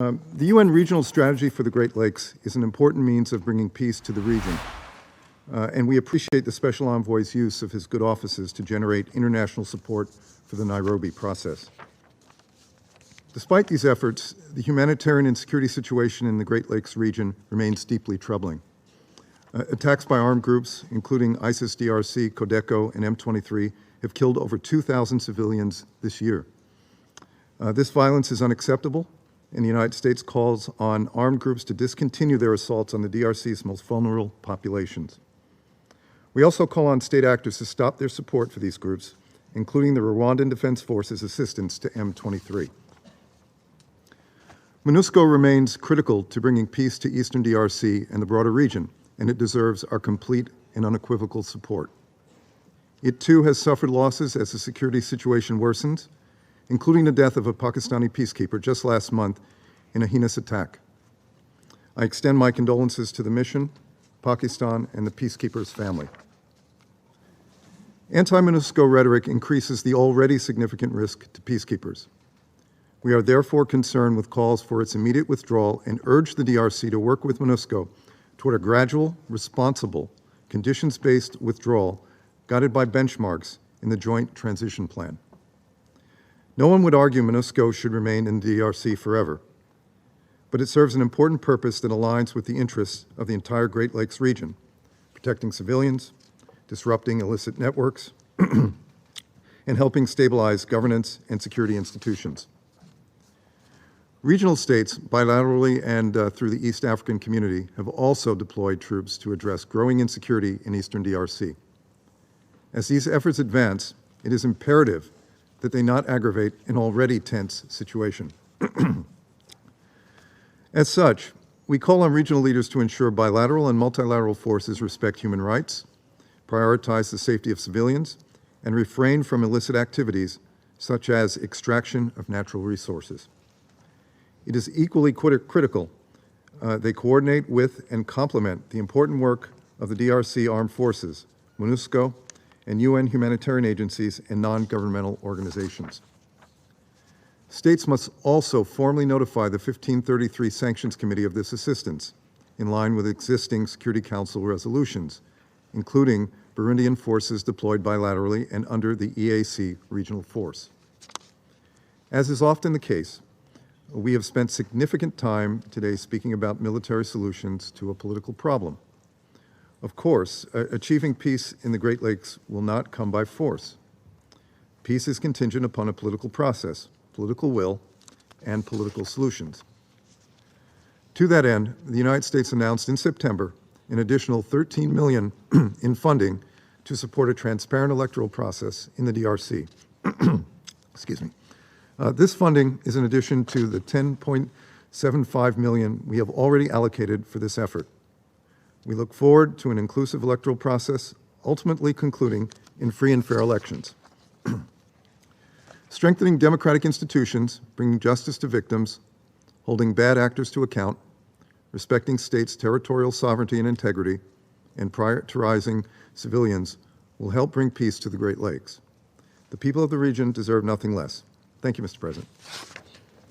The UN Regional Strategy for the Great Lakes is an important means of bringing peace to the region, and we appreciate the Special Envoy's use of his good offices to generate international support for the Nairobi process. Despite these efforts, the humanitarian and security situation in the Great Lakes region remains deeply troubling. Attacks by armed groups, including ISIS, DRC, Codeco, and M23, have killed over 2,000 civilians this year. This violence is unacceptable, and the United States calls on armed groups to discontinue their assaults on the DRC's most vulnerable populations. We also call on state actors to stop their support for these groups, including the Rwandan Defense Force's assistance to M23. MONUSCO remains critical to bringing peace to Eastern DRC and the broader region, and it deserves our complete and unequivocal support. It too has suffered losses as the security situation worsens, including the death of a Pakistani peacekeeper just last month in a heinous attack. I extend my condolences to the mission, Pakistan, and the peacekeeper's family. Anti-MONUSCO rhetoric increases the already significant risk to peacekeepers. We are therefore concerned with calls for its immediate withdrawal and urge the DRC to work with MONUSCO toward a gradual, responsible, conditions-based withdrawal guided by benchmarks in the Joint Transition Plan. No one would argue MONUSCO should remain in the DRC forever, but it serves an important purpose that aligns with the interests of the entire Great Lakes region, protecting civilians, disrupting illicit networks, and helping stabilize governance and security institutions. Regional states, bilaterally and through the East African community, have also deployed troops to address growing insecurity in Eastern DRC. As these efforts advance, it is imperative that they not aggravate an already tense situation. As such, we call on regional leaders to ensure bilateral and multilateral forces respect human rights, prioritize the safety of civilians, and refrain from illicit activities such as extraction of natural resources. It is equally critical they coordinate with and complement the important work of the DRC Armed Forces, MONUSCO, and UN humanitarian agencies and non-governmental organizations. States must also formally notify the 1533 Sanctions Committee of this assistance, in line with existing Security Council resolutions, including Burundian forces deployed bilaterally and under the EAC regional force. As is often the case, we have spent significant time today speaking about military solutions to a political problem. Of course, achieving peace in the Great Lakes will not come by force. Peace is contingent upon a political process, political will, and political solutions. To that end, the United States announced in September an additional $13 million in funding to support a transparent electoral process in the DRC. Excuse me. This funding is in addition to the $10.75 million we have already allocated for this effort. We look forward to an inclusive electoral process, ultimately concluding in free and fair elections. Strengthening democratic institutions, bringing justice to victims, holding bad actors to account, respecting states' territorial sovereignty and integrity, and prioritizing civilians will help bring peace to the Great Lakes. The people of the region deserve nothing less. Thank you, Mr. President.